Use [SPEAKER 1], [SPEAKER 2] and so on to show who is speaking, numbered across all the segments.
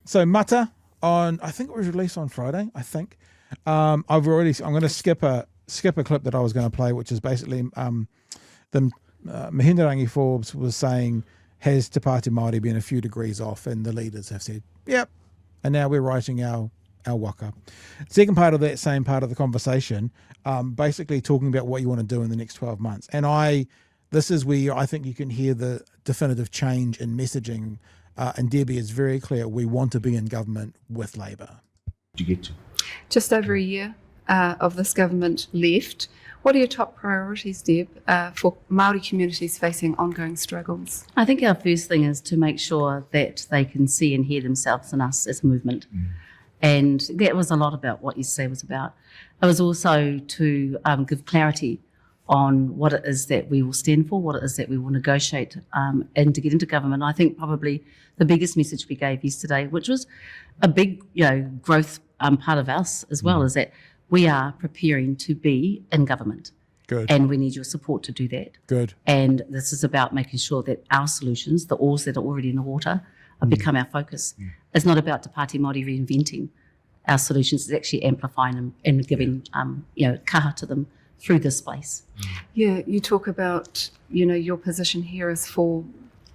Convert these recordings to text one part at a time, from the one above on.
[SPEAKER 1] So Mata on, I think it was released on Friday, I think. I'm going to skip a clip that I was going to play, which is basically Mihi Forbes was saying, has Te Pati Māori been a few degrees off? And the leaders have said, yep. And now we're writing our waka. Second part of that same part of the conversation, basically talking about what you want to do in the next 12 months. And this is where I think you can hear the definitive change in messaging. And Debbie is very clear, we want to be in government with Labour.
[SPEAKER 2] Did you get to?
[SPEAKER 3] Just over a year of this government left. What are your top priorities, Deb, for Māori communities facing ongoing struggles?
[SPEAKER 4] I think our first thing is to make sure that they can see and hear themselves in us as a movement. And that was a lot about what yesterday was about. It was also to give clarity on what it is that we will stand for, what it is that we will negotiate, and to get into government. I think probably the biggest message we gave yesterday, which was a big, growth part of us as well, is that we are preparing to be in government.
[SPEAKER 1] Good.
[SPEAKER 4] And we need your support to do that.
[SPEAKER 1] Good.
[SPEAKER 4] And this is about making sure that our solutions, the oars that are already in the water, become our focus. It's not about Te Pati Māori reinventing our solutions. It's actually amplifying them and giving, kaha to them through this place.
[SPEAKER 3] Yeah, you talk about, your position here is for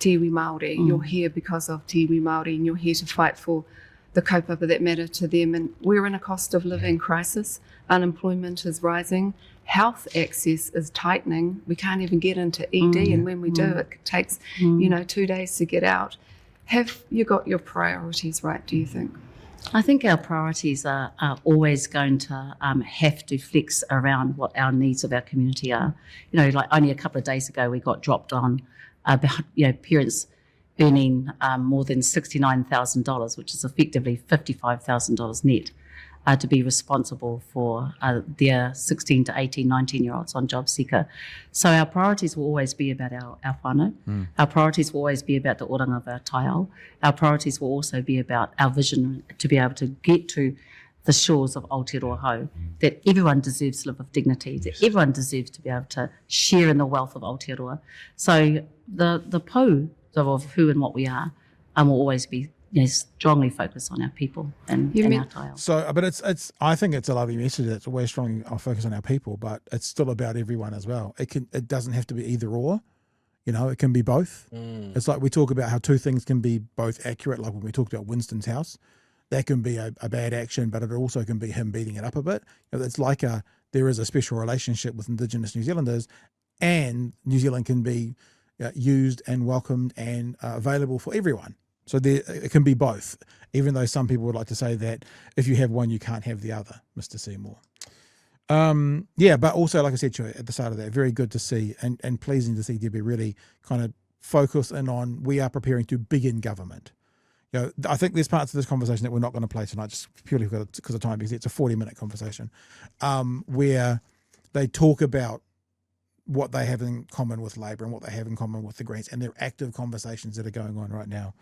[SPEAKER 3] Te Māori. You're here because of Te Māori, and you're here to fight for the kaupapa that matter to them. And we're in a cost of living crisis. Unemployment is rising. Health access is tightening. We can't even get into ED, and when we do, it takes, 2 days to get out. Have you got your priorities right, do you think?
[SPEAKER 4] I think our priorities are always going to have to flex around what our needs of our community are. Like only a couple of days ago, we got dropped on parents earning more than $69,000, which is effectively $55,000 net, to be responsible for their 16 to 18, 19-year-olds on job seeker. So our priorities will always be about our whānau. Our priorities will always be about the oranga of our taiao. Our priorities will also be about our vision to be able to get to the shores of Aotearoa Hau, that everyone deserves to live with dignity, that everyone deserves to be able to share in the wealth of Aotearoa. So the pou of who and what we are will always be strongly focused on our people and our taiao.
[SPEAKER 1] So, but I think it's a lovely message. It's always strongly focused on our people, but it's still about everyone as well. It doesn't have to be either or. It can be both. It's like we talk about how two things can be both accurate. Like when we talked about Winston's house, that can be a bad action, but it also can be him beating it up a bit. It's like there is a special relationship with Indigenous New Zealanders, and New Zealand can be used and welcomed and available for everyone. So it can be both, even though some people would like to say that if you have one, you can't have the other, Mr. Seymour. But also, like I said to you at the start of that, very good to see and pleasing to see Debbie really kind of focus in on we are preparing to begin government. I think there's parts of this conversation that we're not going to play tonight, just purely because of time, because it's a 40-minute conversation, where they talk about what they have in common with Labour and what they have in common with the Greens, and they're active conversations that are going on right now.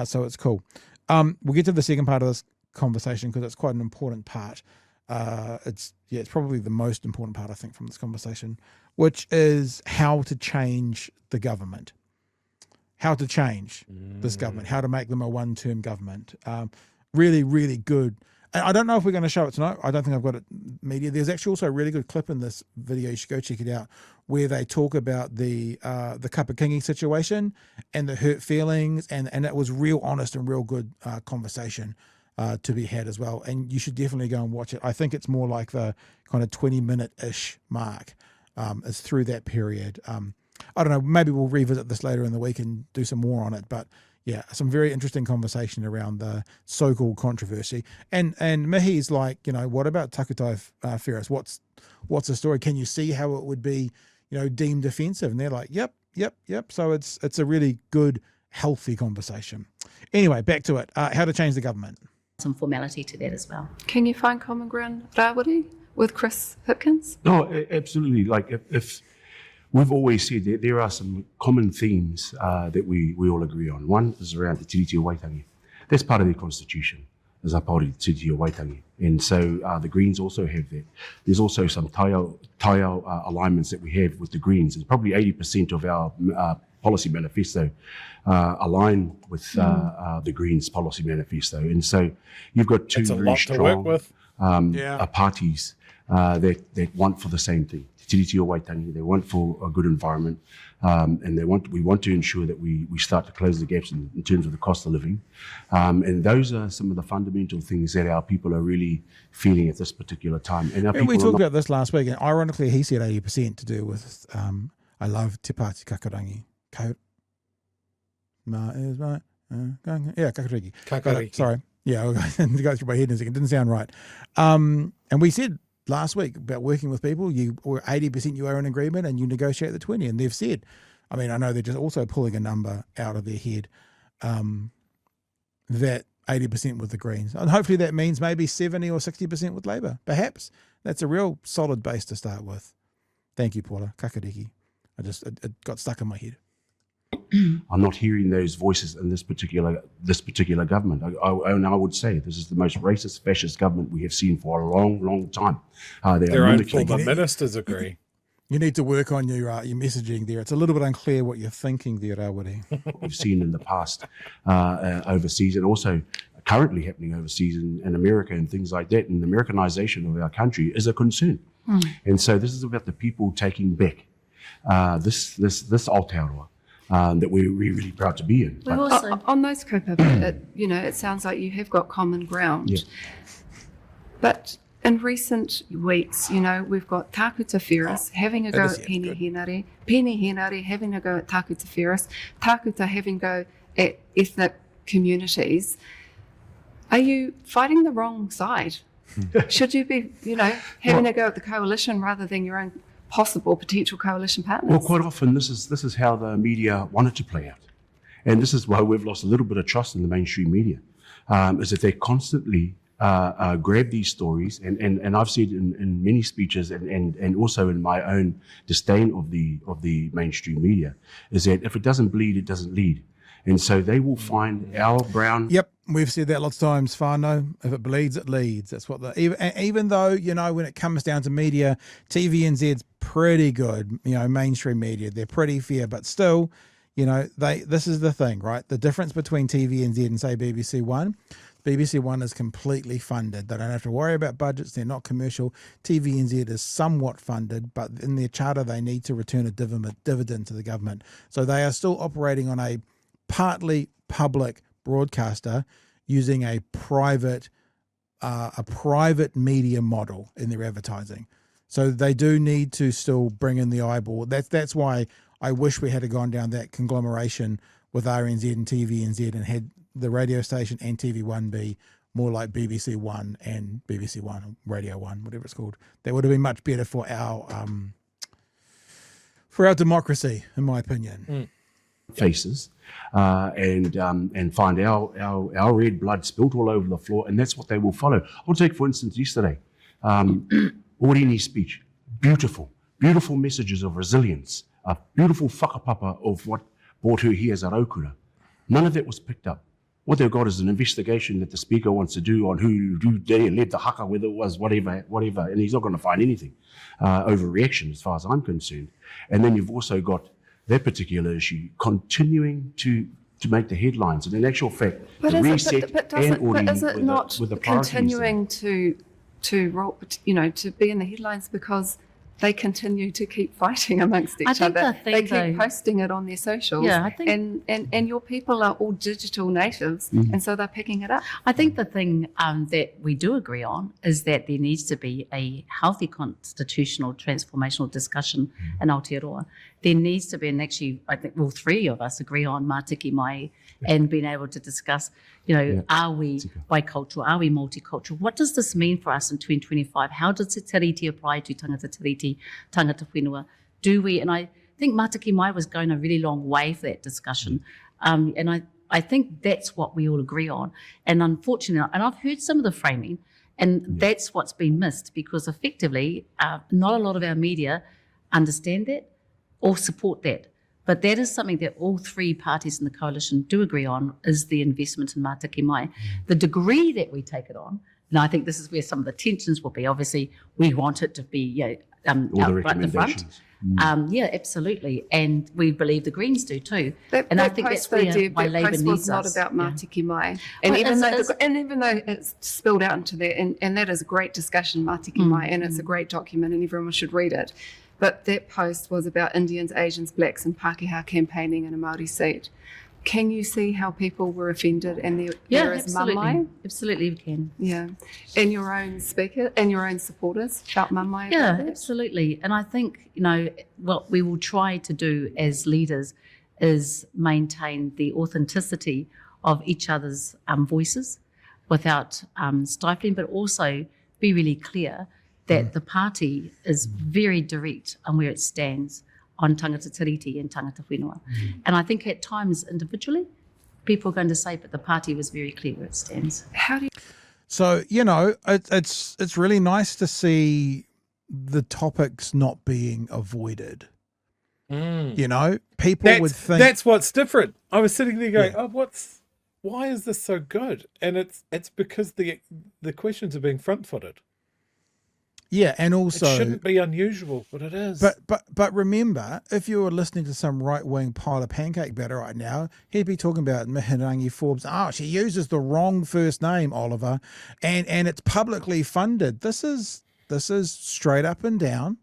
[SPEAKER 1] So it's cool. We'll get to the second part of this conversation because it's quite an important part. It's probably the most important part, I think, from this conversation, which is how to change the government. How to change this government, how to make them a one-term government. Really, really good. And I don't know if we're going to show it tonight. I don't think I've got it media. There's actually also a really good clip in this video. You should go check it out, where they talk about the Kapakingi situation and the hurt feelings, and it was real honest and real good conversation to be had as well. And you should definitely go and watch it. I think it's more like the kind of 20-minute-ish mark. It's through that period. I don't know, maybe we'll revisit this later in the week and do some more on it, but yeah, some very interesting conversation around the so-called controversy. And Mihi's like, what about Takutai Ferris? What's the story? Can you see how it would be, deemed offensive? And they're like, yep. So it's a really good, healthy conversation. Anyway, back to it. How to change the government.
[SPEAKER 4] Some formality to that as well.
[SPEAKER 3] Can you find common ground, Rawiri, with Chris Hipkins?
[SPEAKER 2] No, absolutely. Like if we've always said that there are some common themes that we all agree on. One is around the tiriti o Waitangi. That's part of their constitution, is a Māori tiriti o Waitangi. And so the Greens also have that. There's also some taiao alignments that we have with the Greens. And probably 80% of our policy manifesto align with the Greens policy manifesto. And so you've got two very strong parties that want for the same thing. Te tiriti o Waitangi, they want for a good environment, and we want to ensure that we start to close the gaps in terms of the cost of living. And those are some of the fundamental things that our people are really feeling at this particular time. And
[SPEAKER 1] we talked about this last week, and ironically, he said 80% to do with I love Te Pati Kakarangi. Kakariki. Sorry. Yeah, I go through my head in a second. It didn't sound right. And we said last week about working with people, you were 80% you are in agreement and you negotiate the 20. And they've said, I mean, I know they're just also pulling a number out of their head that 80% with the Greens. And hopefully that means maybe 70 or 60% with Labour. Perhaps. That's a real solid base to start with. Thank you, Paula. Kakariki. It got stuck in my head.
[SPEAKER 2] I'm not hearing those voices in this particular government. I would say this is the most racist, fascist government we have seen for a long, long time.
[SPEAKER 5] Their own former ministers agree.
[SPEAKER 1] You need to work on your messaging there. It's a little bit unclear what you're thinking there, Rawiri.
[SPEAKER 2] We've seen in the past overseas, and also currently happening overseas in America and things like that. And the Americanization of our country is a concern. And so this is about the people taking back this Aotearoa. That we're really proud to be in.
[SPEAKER 3] On those kaupapa, it sounds like you have got common ground.
[SPEAKER 2] Yeah.
[SPEAKER 3] But in recent weeks, we've got tākuta wheras having a go at Pēni Henare having a go at tākuta wheras, tākuta having a go at ethnic communities. Are you fighting the wrong side? Should you be, having a go at the coalition rather than your own possible potential coalition partners?
[SPEAKER 2] Well, quite often this is how the media want it to play out, and this is why we've lost a little bit of trust in the mainstream media, is that they constantly grab these stories, and I've said in many speeches and also in my own disdain of the mainstream media, is that if it doesn't bleed, it doesn't lead. And so they will find our brown...
[SPEAKER 1] Yep, we've said that lots of times, whānau. If it bleeds, it leads. That's what even though, when it comes down to media, TVNZ's pretty good, mainstream media. They're pretty fair, but still, this is the thing, right? The difference between TVNZ and, say, BBC One, BBC One is completely funded. They don't have to worry about budgets. They're not commercial. TVNZ is somewhat funded, but in their charter, they need to return a dividend to the government. So they are still operating on a partly public broadcaster using a private media model in their advertising. So they do need to still bring in the eyeball. That's why I wish we had gone down that conglomeration with RNZ and TVNZ and had the radio station and TV One be more like BBC One and BBC One, Radio One, whatever it's called. That would have been much better for our democracy, in my opinion.
[SPEAKER 2] Faces and find our red blood spilt all over the floor, and that's what they will follow. I'll take, for instance, yesterday, Orini's speech. Beautiful messages of resilience, a beautiful whakapapa of what brought her here as a raukura. None of that was picked up. What they've got is an investigation that the speaker wants to do on who led the haka, whether it was whatever, and he's not going to find anything. Overreaction, as far as I'm concerned. And then you've also got that particular issue continuing to make the headlines, and in actual fact,
[SPEAKER 3] but
[SPEAKER 2] the reset and
[SPEAKER 3] but is it not
[SPEAKER 2] with the
[SPEAKER 3] continuing to be in the headlines because they continue to keep fighting amongst each other? They keep posting it on their socials.
[SPEAKER 4] Yeah, I think,
[SPEAKER 3] and your people are all digital natives, and so they're picking it up.
[SPEAKER 4] I think the thing that we do agree on is that there needs to be a healthy constitutional transformational discussion in Aotearoa. There needs to be, and actually I think all three of us agree on Mātiki Mai and being able to discuss, are we bicultural, are we multicultural? What does this mean for us in 2025? How does Te Tiriti apply to tangata tiriti, tangata whenua? Do we, and I think Mātiki Mai was going a really long way for that discussion. And I think that's what we all agree on. And unfortunately, and I've heard some of the framing, and that's what's been missed, because effectively not a lot of our media understand that or support that. But that is something that all three parties in the coalition do agree on, is the investment in Mātiki Mai. The degree that we take it on, and I think this is where some of the tensions will be. Obviously, we want it to be out right at the front. Yeah, absolutely. And we believe the Greens do too.
[SPEAKER 3] That
[SPEAKER 4] I
[SPEAKER 3] post,
[SPEAKER 4] think that's
[SPEAKER 3] though,
[SPEAKER 4] where
[SPEAKER 3] Deb,
[SPEAKER 4] why
[SPEAKER 3] that
[SPEAKER 4] Labour
[SPEAKER 3] post
[SPEAKER 4] needs
[SPEAKER 3] was not
[SPEAKER 4] us.
[SPEAKER 3] about Mātiki Mai.
[SPEAKER 4] Well,
[SPEAKER 3] And even though it's spilled out into that, and that is a great discussion, Mātiki Mai, and it's a great document and everyone should read it. But that post was about Indians, Asians, Blacks and Pākehā campaigning in a Māori seat. Can you see how people were offended and there is mamai?
[SPEAKER 4] Absolutely we can.
[SPEAKER 3] Yeah. And your own speaker and your own supporters felt mamai
[SPEAKER 4] Yeah,
[SPEAKER 3] about that?
[SPEAKER 4] absolutely. And I think, what we will try to do as leaders is maintain the authenticity of each other's voices without stifling, but also be really clear that the party is very direct on where it stands on tangata tiriti and tangata whenua. And I think at times individually, people are going to say, but the party was very clear where it stands.
[SPEAKER 3] How do you
[SPEAKER 1] So, it's really nice to see the topics not being avoided. People would think
[SPEAKER 5] that's what's different. I was sitting there going, why is this so good? And it's because the questions are being front-footed.
[SPEAKER 1] yeah, and also
[SPEAKER 5] It shouldn't be unusual, but it is.
[SPEAKER 1] But remember, if you were listening to some right-wing pile of pancake batter right now, he'd be talking about Mihi Forbes. Oh, she uses the wrong first name, Oliver, and it's publicly funded. This is straight up and down,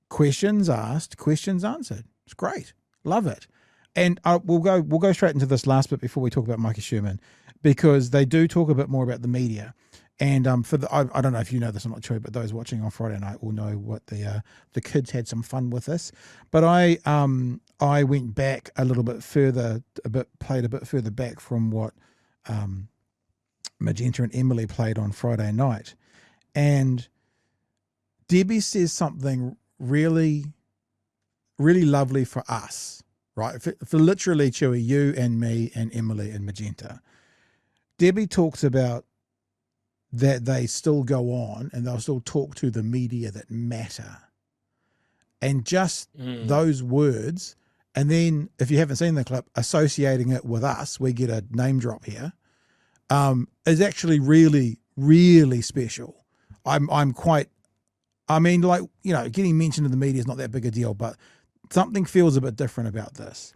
[SPEAKER 1] questions asked, questions answered. It's great, love it. And we'll go straight into this last bit before we talk about Mikey Sherman, because they do talk a bit more about the media. And I don't know if you know this, I'm not sure, but those watching on Friday night will know what the kids had some fun with this. But I went back a little bit further, played a bit further back from what Magenta and Emily played on Friday night, and Debbie says something really, really lovely for us, right? For literally Chewie, you and me and Emily and Magenta. Debbie talks about that they still go on and they'll still talk to the media that matter. And just those words, and then if you haven't seen the clip, associating it with us, we get a name drop here, is actually really, really special. Getting mentioned in the media is not that big a deal, but something feels a bit different about this,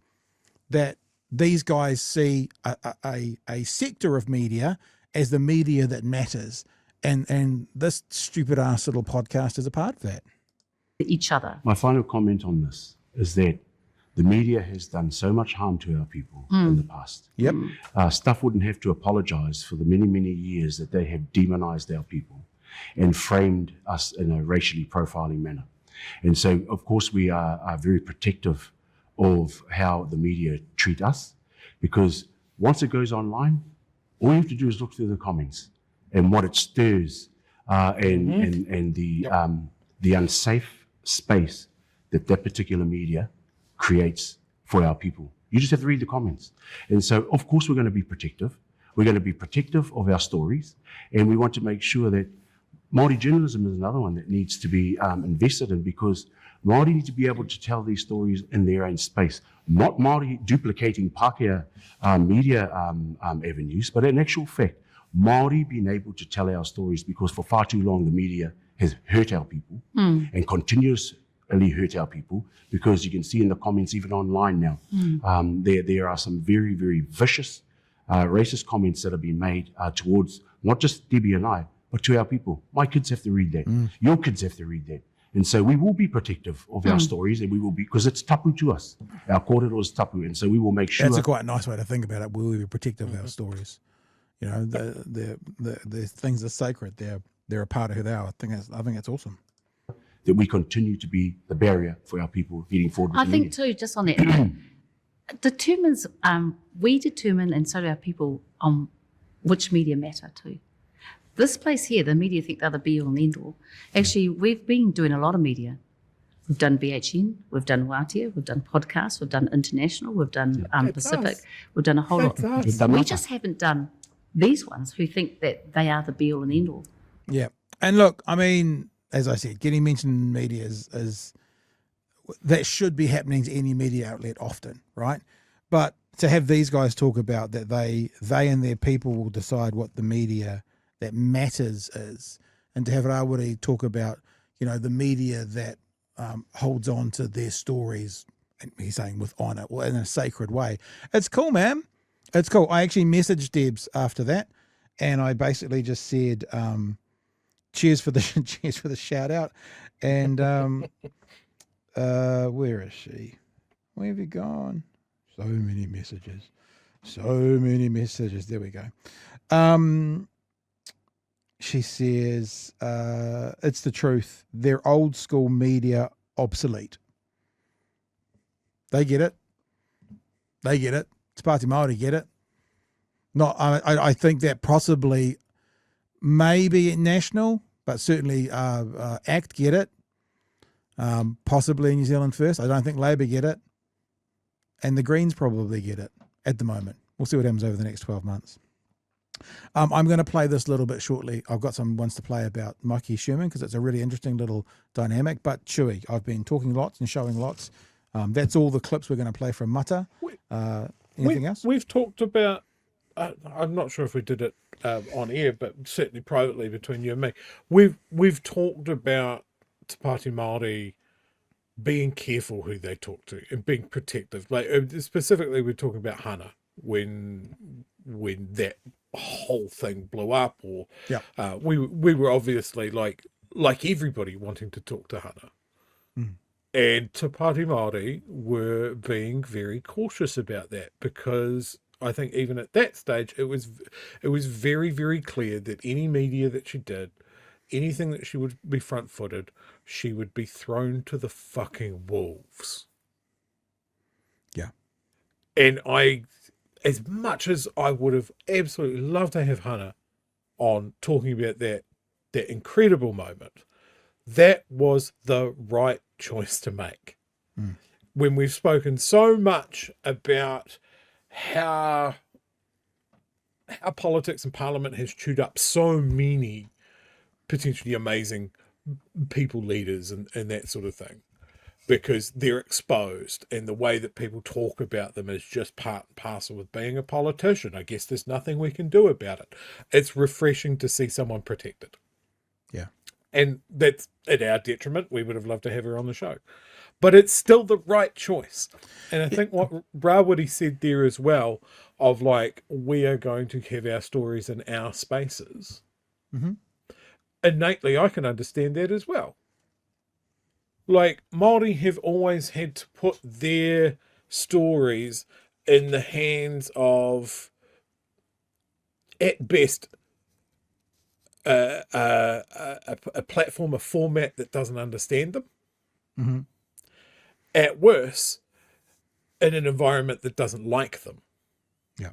[SPEAKER 1] that these guys see a sector of media as the media that matters. And this stupid ass little podcast is a part of that.
[SPEAKER 4] Each other.
[SPEAKER 2] My final comment on this is that the media has done so much harm to our people in the past.
[SPEAKER 1] Yep.
[SPEAKER 2] Stuff wouldn't have to apologize for the many, many years that they have demonized our people and framed us in a racially profiling manner. And so, of course, we are very protective of how the media treat us, because once it goes online, all you have to do is look through the comments and what it stirs, and the unsafe space that particular media creates for our people. You just have to read the comments. And so, of course, we're going to be protective. We're going to be protective of our stories, and we want to make sure that Māori journalism is another one that needs to be invested in, because Māori need to be able to tell these stories in their own space, not Māori duplicating Pākehā media avenues, but in actual fact, Māori being able to tell our stories, because for far too long the media has hurt our people and continuously hurt our people, because you can see in the comments even online now, there are some very, very vicious racist comments that have been made towards not just Debbie and I, but to our people. My kids have to read that. Your kids have to read that. And so we will be protective of our stories, and we will be, because it's tapu to us. Our kōrero is tapu, and so we will make sure.
[SPEAKER 1] That's a quite nice way to think about it. We will be protective of our stories. The things are sacred. They're a part of who they are. I think that's awesome.
[SPEAKER 2] That we continue to be the barrier for our people heading forward with
[SPEAKER 4] I
[SPEAKER 2] the
[SPEAKER 4] think
[SPEAKER 2] media.
[SPEAKER 4] too, just on that, we determine, and so do our people, on which media matter too. This place here, the media think they're the be all and end all. Actually, we've been doing a lot of media. We've done BHN, we've done Wātea, we've done podcasts, we've done international, we've done Pacific, we've done a whole lot. We just haven't done these ones who think that they are the be all and end all.
[SPEAKER 1] Yeah. And look, I mean, as I said, getting mentioned in media is that should be happening to any media outlet often, right? But to have these guys talk about that they and their people will decide what the media that matters is, and to have Rawiri talk about, the media that holds on to their stories, and he's saying with honour or in a sacred way. It's cool, man. It's cool. I actually messaged Debs after that, and I basically just said, cheers for the cheers for the shout out. And where is she? Where have you gone? So many messages. So many messages. There we go. She says, it's the truth. They're old school media obsolete. They get it. They get it. Te Pati Māori get it. Not, I think that possibly maybe national, but certainly ACT get it. Possibly New Zealand First. I don't think Labour get it. And the Greens probably get it at the moment. We'll see what happens over the next 12 months. I'm going to play this a little bit shortly. I've got some ones to play about Mikey Sherman because it's a really interesting little dynamic. But Chewie, I've been talking lots and showing lots. That's all the clips we're going to play from Mata. Anything else?
[SPEAKER 5] We've talked about, I'm not sure if we did it on air, but certainly privately between you and me. We've talked about Te Pati Māori being careful who they talk to and being protective. Like specifically, we're talking about Hana when that whole thing blew up, or we were obviously like everybody wanting to talk to Hana. And Te Pati Māori were being very cautious about that because I think even at that stage it was very, very clear that any media that she did, anything that she would be front-footed, she would be thrown to the fucking wolves.
[SPEAKER 1] Yeah. And
[SPEAKER 5] as much as I would have absolutely loved to have Hana on talking about that incredible moment, that was the right choice to make. When we've spoken so much about how politics and Parliament has chewed up so many potentially amazing people leaders and that sort of thing, because they're exposed and the way that people talk about them is just part and parcel with being a politician. I guess there's nothing we can do about it. It's refreshing to see someone protected.
[SPEAKER 1] Yeah.
[SPEAKER 5] And that's at our detriment. We would have loved to have her on the show. But it's still the right choice. And I think what Rawiri said there as well, of like, we are going to have our stories in our spaces. Innately, I can understand that as well. Like, Māori have always had to put their stories in the hands of, at best, a platform, a format that doesn't understand them. At worst, in an environment that doesn't like them.
[SPEAKER 1] Yeah.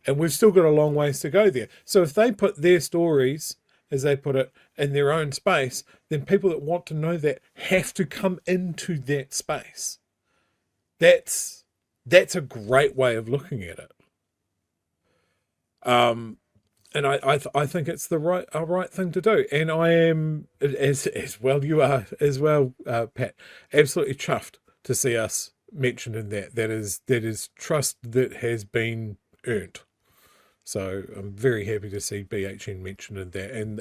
[SPEAKER 5] And we've still got a long ways to go there. So if they put their stories, as they put it, in their own space, then people that want to know that have to come into that space. That's a great way of looking at it. And I think it's a right thing to do. And I am, as well you are as well, Pat, absolutely chuffed to see us mentioned in that. That is trust that has been earned. So I'm very happy to see BHN mentioned in that. And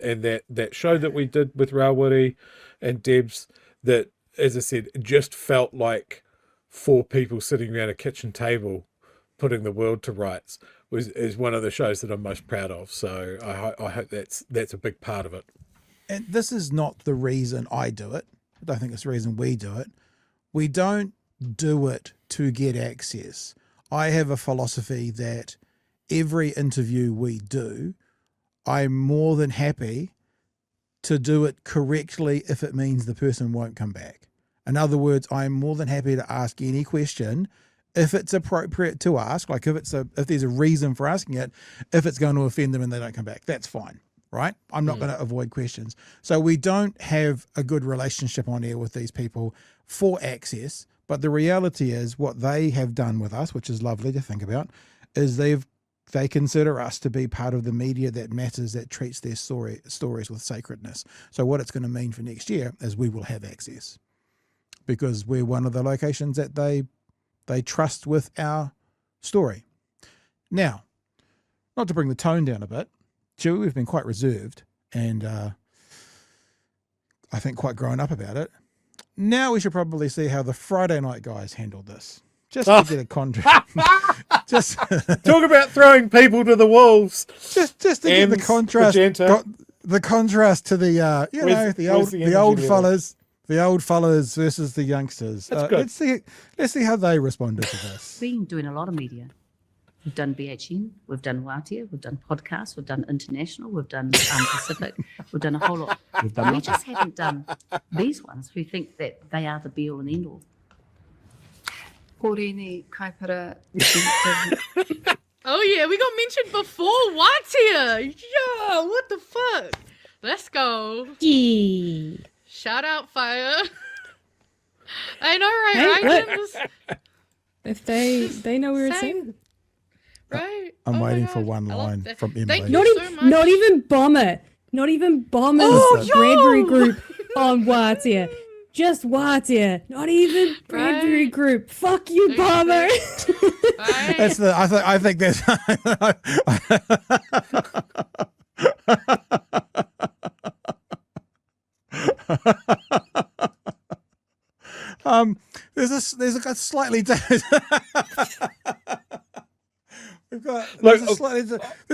[SPEAKER 5] that show that we did with Rawiri and Debs, that, as I said, just felt like 4 people sitting around a kitchen table putting the world to rights, is one of the shows that I'm most proud of. So I hope that's a big part of it.
[SPEAKER 1] And this is not the reason I do it. I don't think it's the reason we do it. We don't do it to get access. I have a philosophy that every interview we do, I'm more than happy to do it correctly if it means the person won't come back. In other words, I'm more than happy to ask any question if it's appropriate to ask, like if there's a reason for asking it, if it's going to offend them and they don't come back, that's fine, right? I'm not going to avoid questions. So we don't have a good relationship on air with these people for access, but the reality is what they have done with us, which is lovely to think about, is they consider us to be part of the media that matters, that treats their stories with sacredness. So what it's going to mean for next year is we will have access because we're one of the locations that they trust with our story. Now, not to bring the tone down a bit, Chewie, we've been quite reserved, and I think, quite grown up about it. Now we should probably see how the Friday night guys handled this. Just to get a contrast. just
[SPEAKER 5] Talk about throwing people to the wolves.
[SPEAKER 1] just to get the contrast.
[SPEAKER 5] Magenta.
[SPEAKER 1] The contrast to the
[SPEAKER 5] Where's the energy
[SPEAKER 1] old
[SPEAKER 5] level?
[SPEAKER 1] the old fellas versus the youngsters.
[SPEAKER 5] That's good.
[SPEAKER 1] Let's see how they responded to this.
[SPEAKER 4] We've been doing a lot of media. We've done BHN, we've done Wātea, we've done podcasts, we've done international, we've done Pacific, we've done a whole lot. We just haven't done these ones who think that they are the be all and end all.
[SPEAKER 3] Porini kaipara.
[SPEAKER 6] Oh yeah, we got mentioned before. What's here? Yeah, what the fuck? Let's go.
[SPEAKER 7] Yeah.
[SPEAKER 6] Shout out fire. I know, right?
[SPEAKER 7] Hey,
[SPEAKER 6] right?
[SPEAKER 7] look.
[SPEAKER 6] Just-
[SPEAKER 7] If they know we were
[SPEAKER 6] Same.
[SPEAKER 7] saying
[SPEAKER 6] right.
[SPEAKER 1] I'm
[SPEAKER 6] Oh my
[SPEAKER 1] waiting for
[SPEAKER 6] gosh,
[SPEAKER 1] one
[SPEAKER 6] I love
[SPEAKER 1] line
[SPEAKER 6] that.
[SPEAKER 1] from Emily.
[SPEAKER 6] Thank
[SPEAKER 7] not
[SPEAKER 6] you
[SPEAKER 7] even
[SPEAKER 6] so much.
[SPEAKER 7] not even Bomber's
[SPEAKER 6] Oh,
[SPEAKER 7] Bradbury
[SPEAKER 6] yo!
[SPEAKER 7] group on Wātea. Just Wātea. Not even Bradbury
[SPEAKER 6] Right.
[SPEAKER 7] group. Fuck you,
[SPEAKER 6] Thank
[SPEAKER 7] Bomber.
[SPEAKER 6] Right?
[SPEAKER 1] That's the. I think there's. There's a slightly. We've got there's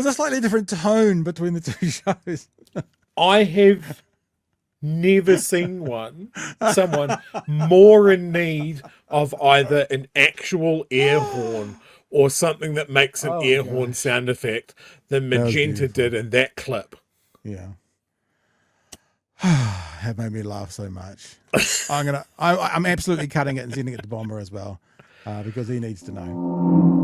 [SPEAKER 1] a slightly different tone between the two shows.
[SPEAKER 5] I have never seen someone more in need of either an actual air horn or something that makes an air horn sound effect than
[SPEAKER 1] That was
[SPEAKER 5] Magenta did in that clip.
[SPEAKER 1] Yeah. That made me laugh so much. I'm absolutely cutting it and sending it to Bomber as well, because he needs to know.